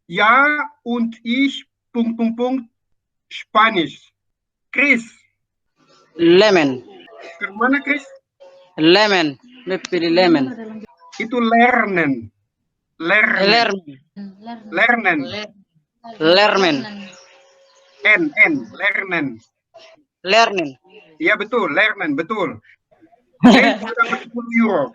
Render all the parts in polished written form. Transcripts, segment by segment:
Ja und ich, Spanisch. Chris, Lemon. ke mana Chris? Lemon. Pilih lemon. Itu lernen. Lernen. Lermen. Lernen. Lermen. Lernen. Lernen. Iya betul, lernen, betul. Saya juga dapat 10 euro.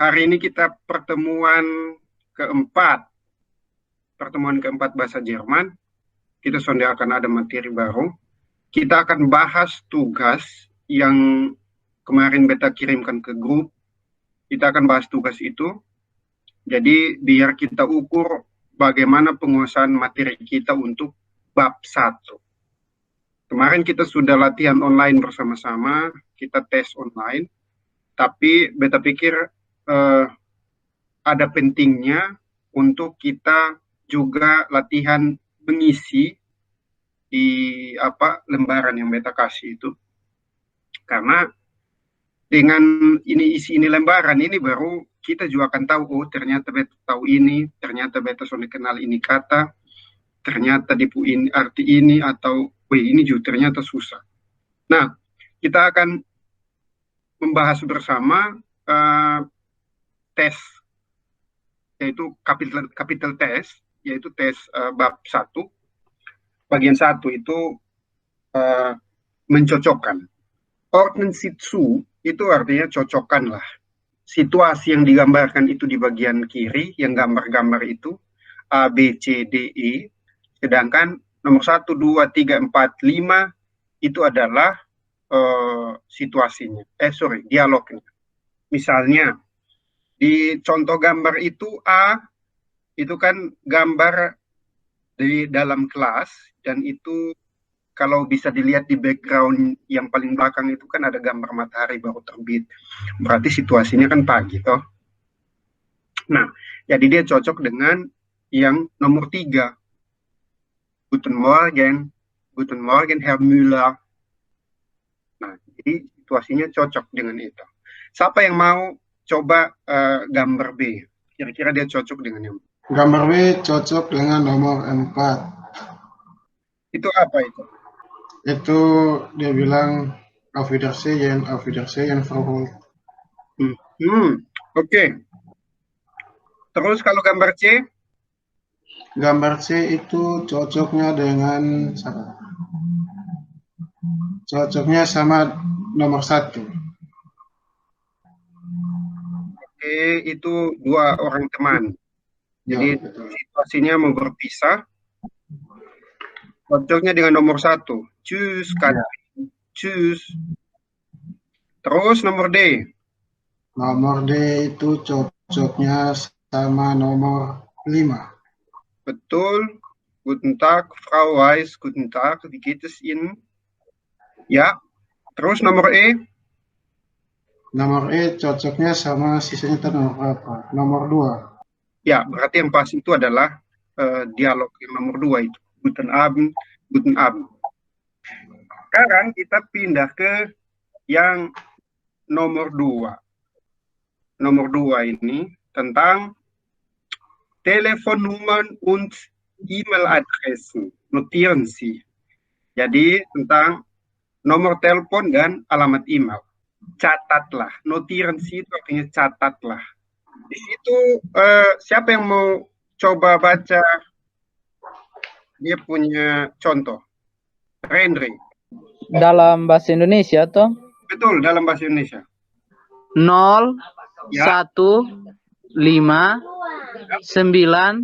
Hari ini kita pertemuan keempat bahasa Jerman. Kita sudah akan ada materi baru. Kita akan bahas tugas yang kemarin beta kirimkan ke grup. Kita akan bahas tugas itu. Jadi biar kita ukur bagaimana penguasaan materi kita untuk bab 1. Kemarin kita sudah latihan online bersama-sama, kita tes online. Tapi beta pikir ada pentingnya untuk kita juga latihan mengisi di lembaran yang beta kasih itu, karena dengan isi lembaran ini baru kita juga akan tahu, oh ternyata beta tahu ini, ternyata beta sudah kenal ini kata, ternyata dipu ini arti ini, atau ini juga ternyata susah. Nah, kita akan membahas bersama tes, yaitu capital test, yaitu tes bab 1. Bagian 1 itu mencocokkan. Ordnungshitsu itu artinya cocokkan lah. Situasi yang digambarkan itu di bagian kiri, yang gambar-gambar itu A, B, C, D, E. Sedangkan nomor 1, 2, 3, 4, 5 itu adalah situasinya. Dialognya. Misalnya, di contoh gambar itu A, itu kan gambar di dalam kelas, dan itu kalau bisa dilihat di background yang paling belakang itu kan ada gambar matahari baru terbit. Berarti situasinya kan pagi, toh. Nah, jadi dia cocok dengan yang nomor 3. Guten Morgen, Herr Müller. Nah, jadi situasinya cocok dengan itu. Siapa yang mau coba gambar B? Kira-kira dia cocok dengan yang Gambar B cocok dengan nomor 4. Itu apa itu? Itu dia bilang Auf Wiedersehen, Frau Holt. Oke. Terus kalau gambar C? Gambar C itu cocoknya dengan sama nomor 1. Oke, itu 2 orang teman. Jadi situasinya mau berpisah. Cocoknya dengan nomor 1. Tschüss, Katrin. Tschüss. Terus nomor D. Nomor D itu cocoknya sama nomor 5. Betul. Guten Tag, Frau Weiss. Guten Tag, wie geht es Ihnen? Ya. Terus nomor E. Nomor E cocoknya sama sisanya nomor berapa? Nomor 2. Ya, berarti yang pas itu adalah dialog yang nomor 2 itu. Guten Abend, Guten Abend. Sekarang kita pindah ke yang nomor 2. Nomor 2 ini tentang Telefonnummern und E-Mail-Adressen. Notieren Sie. Jadi tentang nomor telepon dan alamat email. Catatlah. Notieren Sie itu artinya catatlah. Di situ siapa yang mau coba baca dia punya contoh? Rendri. Dalam bahasa Indonesia toh? Betul, dalam bahasa Indonesia. 0, 1, 5, 9,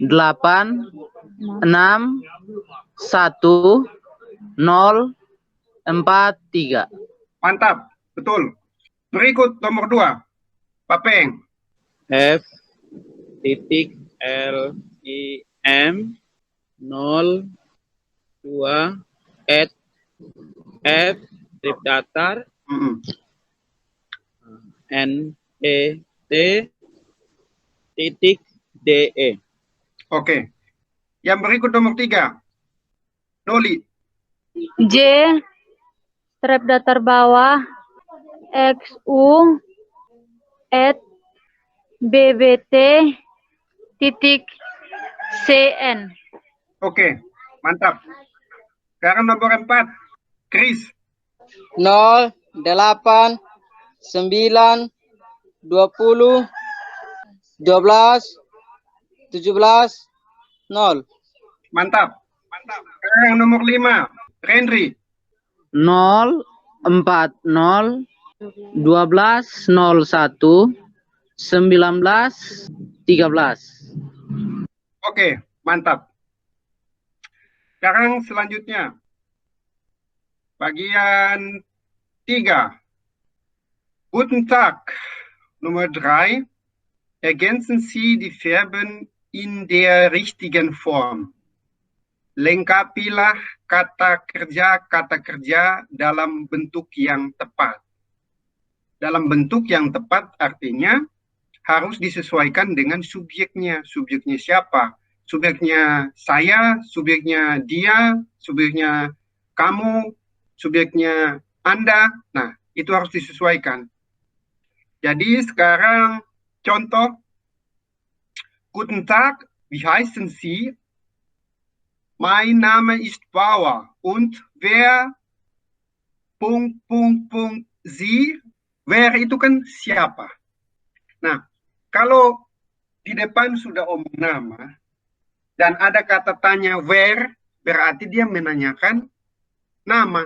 8, 6, 1, 0, 4, 3. Mantap, betul. Berikut nomor 2. Papeng. F titik L I M 0 2 at F strip datar N E T titik D E. Oke. Yang berikut nomor 3. Noli. J, strap datar bawah, XU, at BBT, titik CN. Oke, mantap. Sekarang nomor 4. Chris. 0, 8, 9, 20, 12, 17, 0. Mantap. Sekarang nomor 5. Rendri. 0, 4, 0, 12, 01, 19, 13. Oke, mantap. Sekarang selanjutnya. Bagian 3. Guten Tag. Nummer 3. Ergänzen Sie die Verben in der richtigen Form. Lengkapilah kata kerja dalam bentuk yang tepat. Dalam bentuk yang tepat artinya harus disesuaikan dengan subjeknya. Subjeknya siapa? Subjeknya saya, subjeknya dia, subjeknya kamu, subjeknya Anda. Nah, itu harus disesuaikan. Jadi sekarang contoh. Guten Tag, wie heißen Sie? Mein Name ist Bauer. Und wer? Sie? Wer itu kan siapa? Nah, kalau di depan sudah omong nama dan ada kata tanya where, berarti dia menanyakan nama.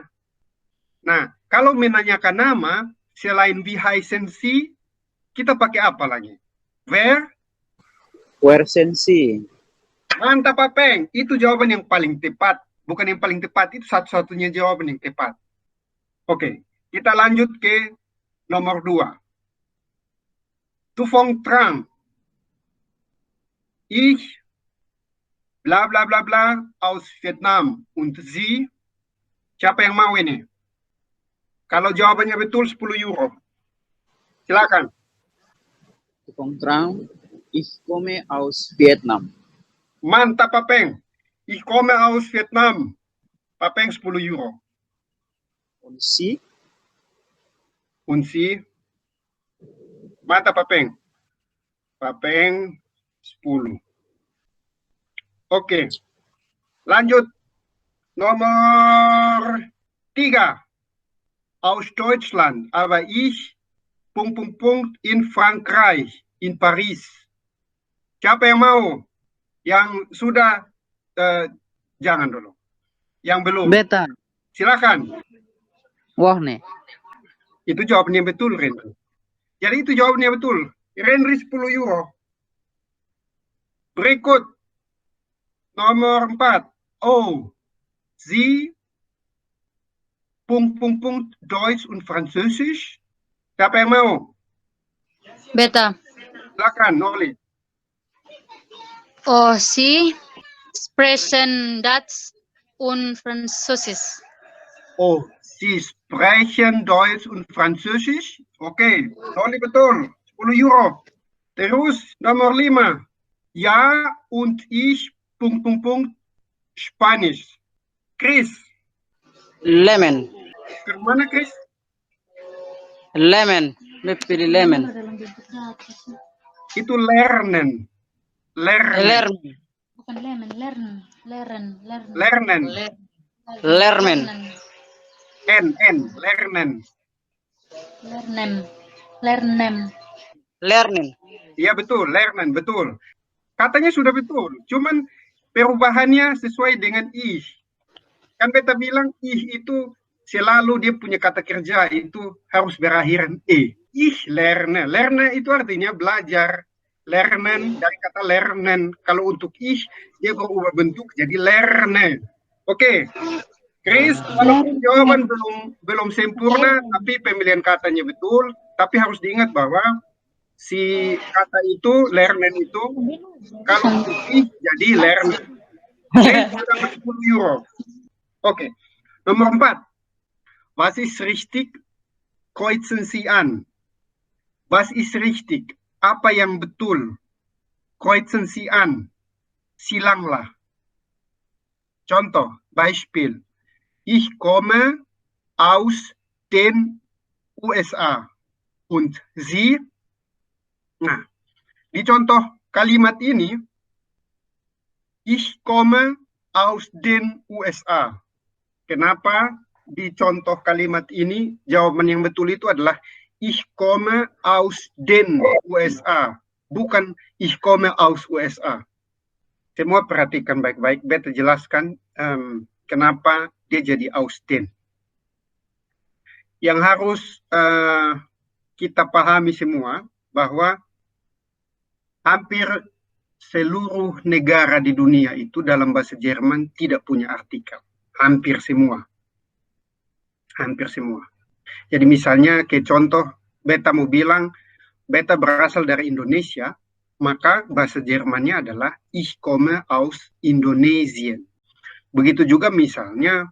Nah, kalau menanyakan nama, selain wie heißen Sie, kita pakai apa lagi? Where? Where sensi? Mantap, Apeng. Itu jawaban yang paling tepat. Bukan yang paling tepat, itu satu-satunya jawaban yang tepat. Oke, kita lanjut ke nomor 2. Tu Fong Trang. Ich, bla bla bla bla, aus Vietnam. Und Sie, siapa yang mau ini? Kalau jawabannya betul, 10 euro. Silakan. Tu Fong Trang. Ich komme aus Vietnam. Mantap, Papeng. Ich komme aus Vietnam. Papeng 10 euro. Und Sie? Und Sie? Mantap, Papeng. Papeng 10. Oke. Lanjut. Nomor 3. Aus Deutschland. Aber ich, in Frankreich. In Paris. Siapa yang mau? Yang sudah, jangan dulu. Yang belum. Beta. Silakan. Wah nih. Itu jawabannya betul, Renri. Jadi itu jawabannya betul. Renri 10 euro. Berikut. Nomor 4. Oh. Sie. Deutsch und Französisch. Siapa yang mau? Beta. Silakan, Noli. Oh, Sie sprechen Dutch und Französisch. Oh, Sie sprechen Deutsch und Französisch? Oke, Noli betul. 10 euro. Terus nomor 5. Ja und ich Spanisch. Chris. Lemon. Kemana, Chris? Lemon. Pilih lemon. Itu lernen. Lernen. Bukan lemon, lernen. Lernen. Lernen. Lernen. Lernen. Iya betul, lernen, betul. Katanya sudah betul, cuman perubahannya sesuai dengan ich. Kan beta bilang ich itu selalu dia punya kata kerja itu harus berakhiran e. Ich lerne. Lerne itu artinya belajar. Lernen dari kata lernen. Kalau untuk ich dia berubah bentuk jadi lerne. Oke. Chris, walaupun jawaban belum sempurna, tapi pemilihan katanya betul. Tapi harus diingat bahwa si kata itu, lernen itu, kalau untuk ich jadi lernen. Dapat 10 euro. Oke. Nomor 4. Was ist richtig? Kreuzen Sie an. Was ist richtig? Apa yang betul? Kreuzen Sie an. Silanglah. Contoh, Beispiel. Ich komme aus den USA. Und Sie? Nah, di contoh kalimat ini, ich komme aus den USA. Kenapa di contoh kalimat ini jawaban yang betul itu adalah ich komme aus den USA, bukan ich komme aus USA. Semua perhatikan baik-baik, beta jelaskan kenapa dia jadi aus den. Yang harus kita pahami semua bahwa hampir seluruh negara di dunia itu dalam bahasa Jerman tidak punya artikel. Hampir semua. Hampir semua. Jadi misalnya kayak contoh, beta mau bilang, beta berasal dari Indonesia, maka bahasa Jermannya adalah ich komme aus Indonesien. Begitu juga misalnya,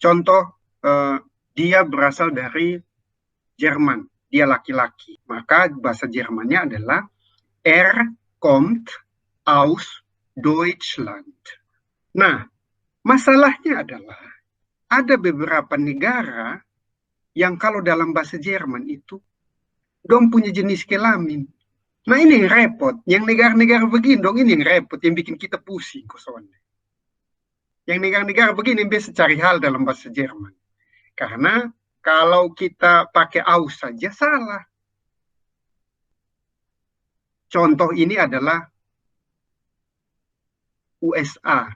contoh, dia berasal dari Jerman, dia laki-laki. Maka bahasa Jermannya adalah kommt aus Deutschland. Nah, masalahnya adalah ada beberapa negara yang kalau dalam bahasa Jerman itu dong punya jenis kelamin. Nah ini yang repot, yang negara-negara begini dong ini yang repot, yang bikin kita pusing kosonnya. Yang negara-negara begini biasa cari hal dalam bahasa Jerman. Karena kalau kita pakai aus saja salah. Contoh ini adalah USA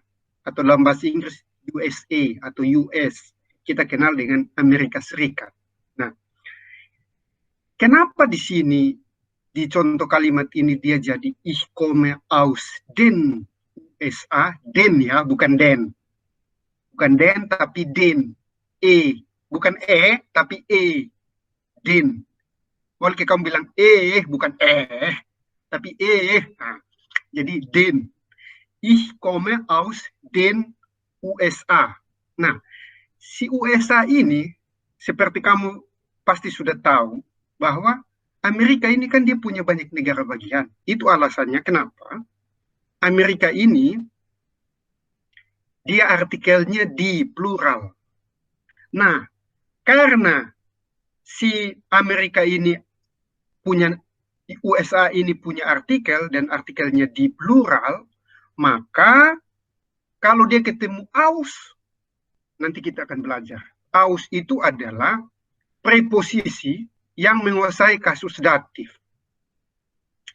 atau dalam bahasa Inggris USA atau US. Kita kenal dengan Amerika Serikat. Nah, kenapa di sini di contoh kalimat ini dia jadi ich komme aus den USA, den ya, bukan den. Bukan den tapi den. Bukan tapi den. Boleh kamu bilang bukan tapi nah, jadi den. Ich komme aus den USA. Nah, si USA ini seperti kamu pasti sudah tahu bahwa Amerika ini kan dia punya banyak negara bagian. Itu alasannya kenapa Amerika ini dia artikelnya di plural. Nah, karena si Amerika ini punya, USA ini punya artikel dan artikelnya di plural, maka kalau dia ketemu aus, nanti kita akan belajar. Aus itu adalah preposisi yang menguasai kasus datif.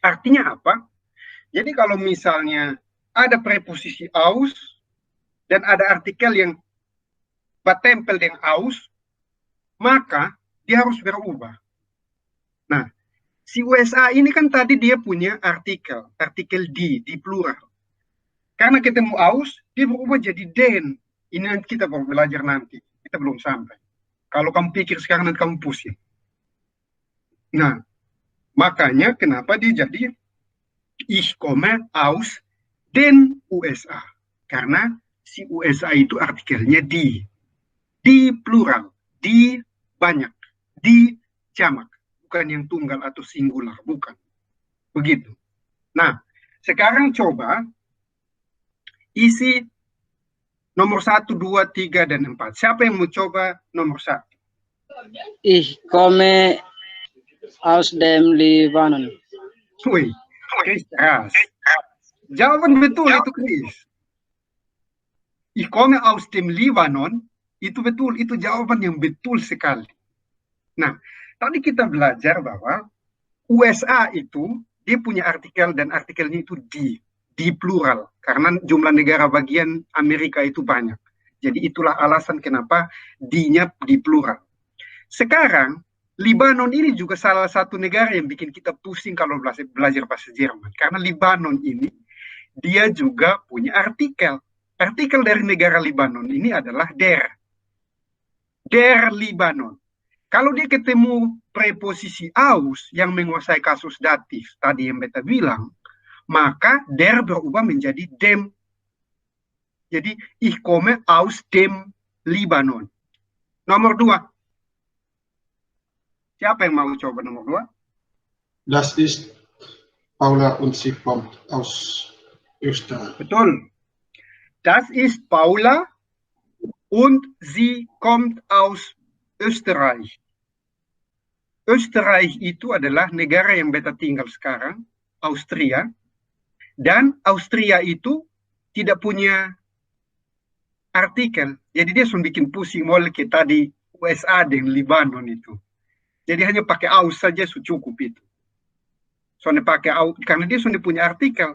Artinya apa? Jadi kalau misalnya ada preposisi aus dan ada artikel yang bertempel dengan aus, maka dia harus berubah. Nah, si USA ini kan tadi dia punya artikel di plural. Karena ketemu aus, dia berubah jadi den. Ini nanti kita baru belajar nanti. Kita belum sampai. Kalau kamu pikir sekarang nanti kamu pusing. Nah, makanya kenapa dia jadi ich komme aus den USA. Karena si USA itu artikelnya di plural, di banyak, di jamak. Bukan yang tunggal atau singular, bukan. Begitu. Nah, sekarang coba isi nomor 1, 2, 3, dan 4. Siapa yang mau coba nomor 1? Ich komme aus dem Libanon. Wih, Chris keras. Jawaban betul itu Chris. Ich komme aus dem Libanon, itu betul, itu jawaban yang betul sekali. Nah, tadi kita belajar bahwa USA itu dia punya artikel dan artikelnya itu di plural karena jumlah negara bagian Amerika itu banyak. Jadi itulah alasan kenapa di-nya di plural. Sekarang Libanon ini juga salah satu negara yang bikin kita pusing kalau belajar bahasa Jerman. Karena Libanon ini dia juga punya artikel. Artikel dari negara Libanon ini adalah der Libanon. Kalau dia ketemu preposisi aus yang menguasai kasus datif tadi yang beta bilang, maka der berubah menjadi dem. Jadi ich komme aus dem Libanon. Nomor 2. Siapa yang mau coba nomor 2? Das ist Paula und sie kommt aus Österreich. Betul. Das ist Paula und sie kommt aus Österreich. Österreich itu adalah negara yang beta tinggal sekarang, Austria. Dan Austria itu tidak punya artikel. Jadi dia sudah bikin pusing mulai kita di USA dengan Libanon itu. Jadi hanya pakai aus saja cukup itu. Soalnya pakai aus, karena dia sudah punya artikel.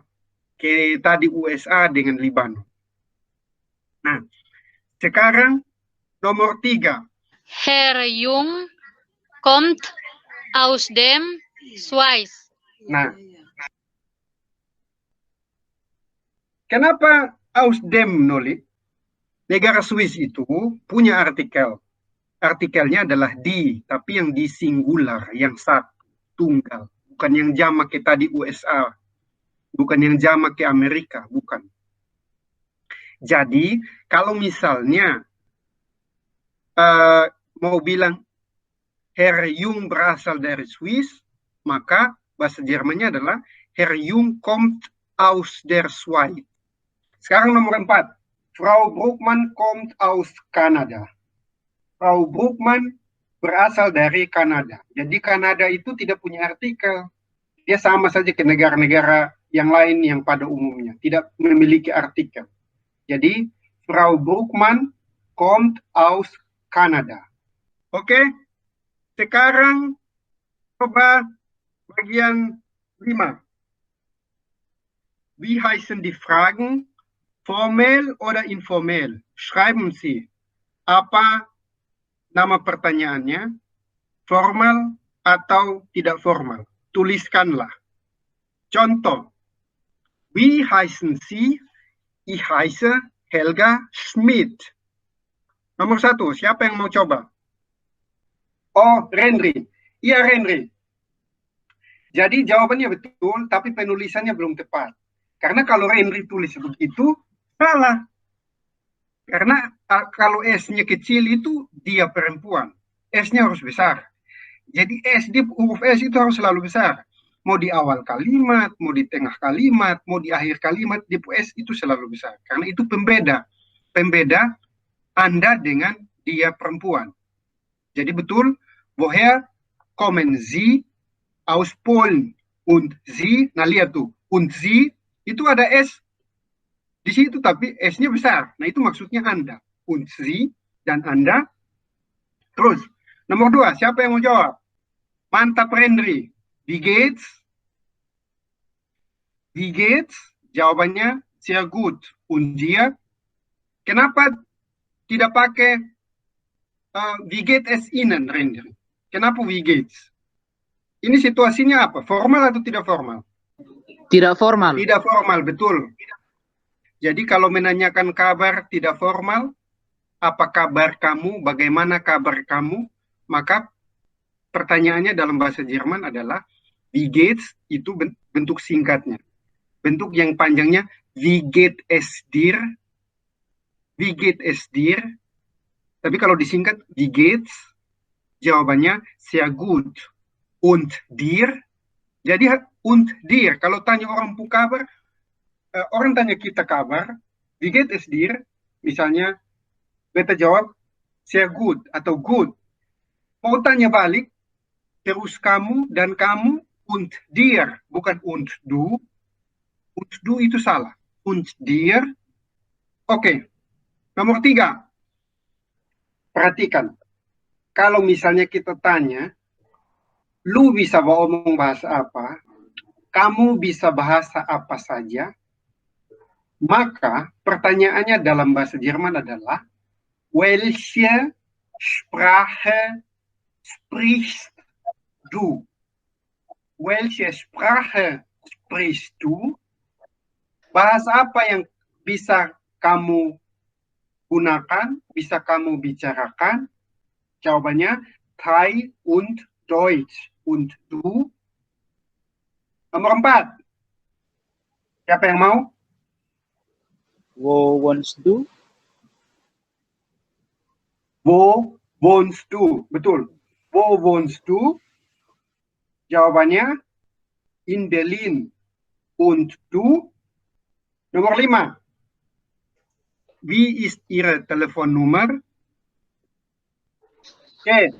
Kayak tadi USA dengan Libanon. Nah, sekarang nomor 3. Herr Jung kommt aus dem Schweiz. Nah, kenapa aus dem Noli? Negara Swiss itu punya artikel. Artikelnya adalah di, tapi yang di singular, yang satu, tunggal. Bukan yang jamak kita di USA. Bukan yang jamak ke Amerika, bukan. Jadi, kalau misalnya mau bilang Herr Jung berasal dari Swiss, maka bahasa Jermannya adalah Herr Jung kommt aus der Schweiz. Sekarang nomor 4. Frau Bruckmann kommt aus Kanada. Frau Bruckmann berasal dari Kanada. Jadi Kanada itu tidak punya artikel. Dia sama saja ke negara-negara yang lain yang pada umumnya. Tidak memiliki artikel. Jadi Frau Bruckmann kommt aus Kanada. Oke? Sekarang coba bagian 5. Wie heißen die Fragen? Formell oder informell? Schreiben Sie. Apa nama pertanyaannya? Formal atau tidak formal? Tuliskanlah. Contoh. Wie heißen Sie? Ich heiße Helga Schmidt. Nomor 1. Siapa yang mau coba? Oh, Rendri. Iya, Rendri. Jadi jawabannya betul, tapi penulisannya belum tepat. Karena kalau Rendri tulis begitu, salah. Karena kalau S-nya kecil itu dia perempuan. S-nya harus besar. Jadi huruf S itu harus selalu besar. Mau di awal kalimat, mau di tengah kalimat, mau di akhir kalimat, di S itu selalu besar. Karena itu pembeda. Pembeda Anda dengan dia perempuan. Jadi betul, woher kommen Sie aus Polen? Und Sie, nah lihat tuh, und Sie, itu ada S di situ, tapi S-nya besar. Nah, itu maksudnya Anda. Und Sie dan Anda. Terus, nomor 2, siapa yang mau jawab? Mantap, Rendri. Wie geht's? Wie geht's? Jawabannya sehr gut. Und dia? Kenapa tidak pakai wie geht es Ihnen, Rendri? Kenapa wie geht's? Ini situasinya apa? Formal atau tidak formal? Tidak formal. Tidak formal, betul. Jadi kalau menanyakan kabar tidak formal, apa kabar kamu, bagaimana kabar kamu, maka pertanyaannya dalam bahasa Jerman adalah wie geht's, itu bentuk singkatnya. Bentuk yang panjangnya wie geht es dir? Wie geht es dir? Tapi kalau disingkat wie geht's, jawabannya sehr gut. Und dir? Jadi und dir, kalau tanya orang pun kabar, orang tanya kita kabar, wie geht es dir? Misalnya, beta jawab sehr gut atau good. Mau tanya balik, terus kamu dan kamu, und dir, bukan und du. Und du itu salah. Und dir. Oke. Nomor 3. Perhatikan. Kalau misalnya kita tanya, lu bisa ngomong bahasa apa? Kamu bisa bahasa apa saja? Maka pertanyaannya dalam bahasa Jerman adalah welche Sprache sprichst du? Welche Sprache sprichst du? Bahasa apa yang bisa kamu gunakan, bisa kamu bicarakan? Jawabannya Thai und Deutsch. Und du? Nomor 4. Siapa yang mau? Wo wohnst du? Wo wohnst du? Betul. Wo wohnst du? Jawabannya in Berlin. Und du? Nomor 5. Wie ist Ihre Telefonnummer? Oke,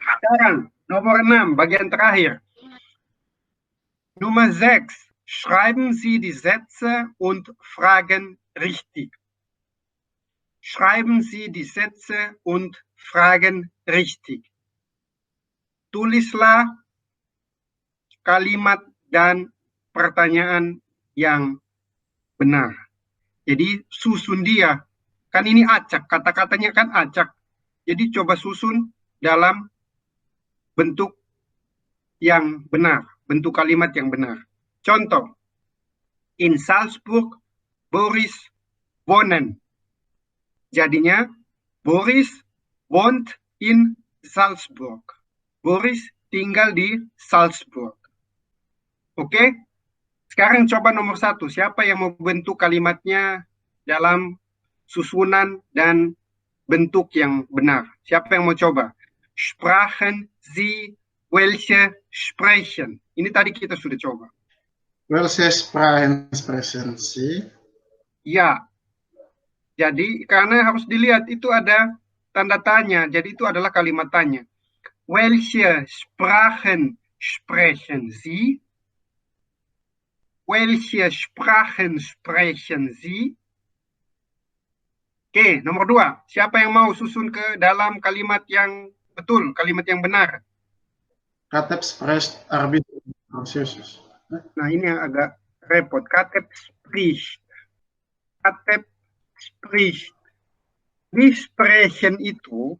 sekarang nomor 6, bagian terakhir. Nummer 6. Schreiben Sie die Sätze und Fragen richtig. Schreiben Sie die Sätze und Fragen richtig. Tulislah kalimat dan pertanyaan yang benar. Jadi susun dia. Kan ini acak, kata-katanya kan acak. Jadi coba susun dalam bentuk yang benar, bentuk kalimat yang benar. Contoh, in Salzburg, Boris wohnen. Jadinya, Boris wohnt in Salzburg. Boris tinggal di Salzburg. Oke? Sekarang coba nomor 1. Siapa yang mau bentuk kalimatnya dalam susunan dan bentuk yang benar? Siapa yang mau coba? Sprachen Sie welche sprechen? Ini tadi kita sudah coba. Welche Sprachen sprechen Sie? Ya. Jadi karena harus dilihat itu ada tanda tanya. Jadi itu adalah kalimat tanya. Welche Sprachen sprechen Sie? Welche Sprachen sprechen Sie? Oke, nomor 2. Siapa yang mau susun ke dalam kalimat yang betul, kalimat yang benar? Kateb spricht Arabisch Französisch. Nah, ini yang agak repot. Kateb spricht. Kateb spricht. Di sprechen itu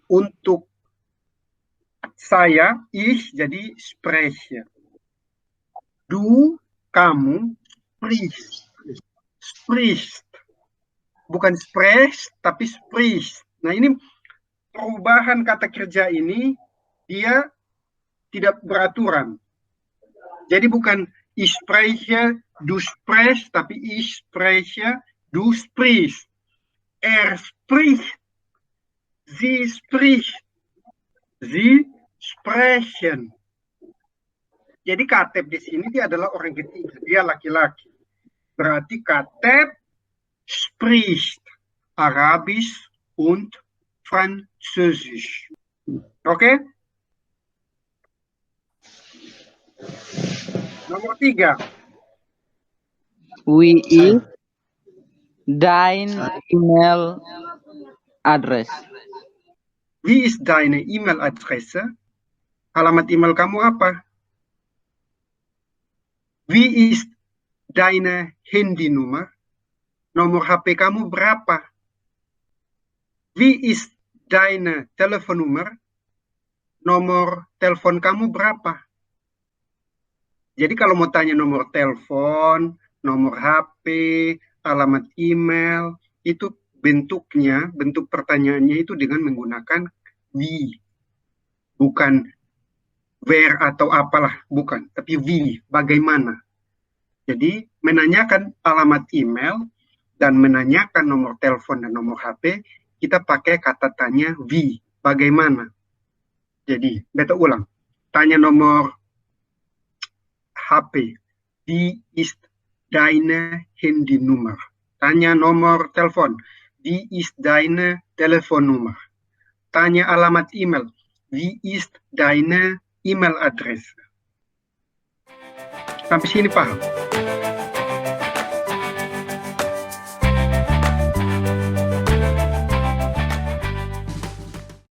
untuk saya, ich, jadi spreche. Du, kamu, spricht. Spricht. Bukan sprecht, tapi spricht. Nah, ini perubahan kata kerja ini, dia tidak beraturan. Jadi bukan ich spreche, du sprichst, tapi ich spreche, du sprichst. Er spricht, sie spricht, sie sprechen. Jadi kateb di sini dia adalah orang ketiga, dia laki-laki. Berarti kateb spricht Arabisch und Französisch. Oke? Nomor 3. Wie ist dein E-Mail address? Wie ist deine E-Mail-Adresse? Alamat email kamu apa? Wie ist deine Handynummer? Nomor HP kamu berapa? Wie ist deine Telefonnummer? Nomor telepon kamu berapa? Jadi kalau mau tanya nomor telepon, nomor HP, alamat email, itu bentuknya, bentuk pertanyaannya itu dengan menggunakan wie. Bukan where atau apalah, bukan. Tapi wie, bagaimana. Jadi menanyakan alamat email dan menanyakan nomor telepon dan nomor HP, kita pakai kata tanya wie, bagaimana. Jadi, beta ulang. Tanya nomor HP. Wie ist deine Handynummer? Tanya nomor telepon. Wie ist deine Telefonnummer? Tanya alamat email. Wie ist deine E-Mail-Adresse? Sampai sini paham?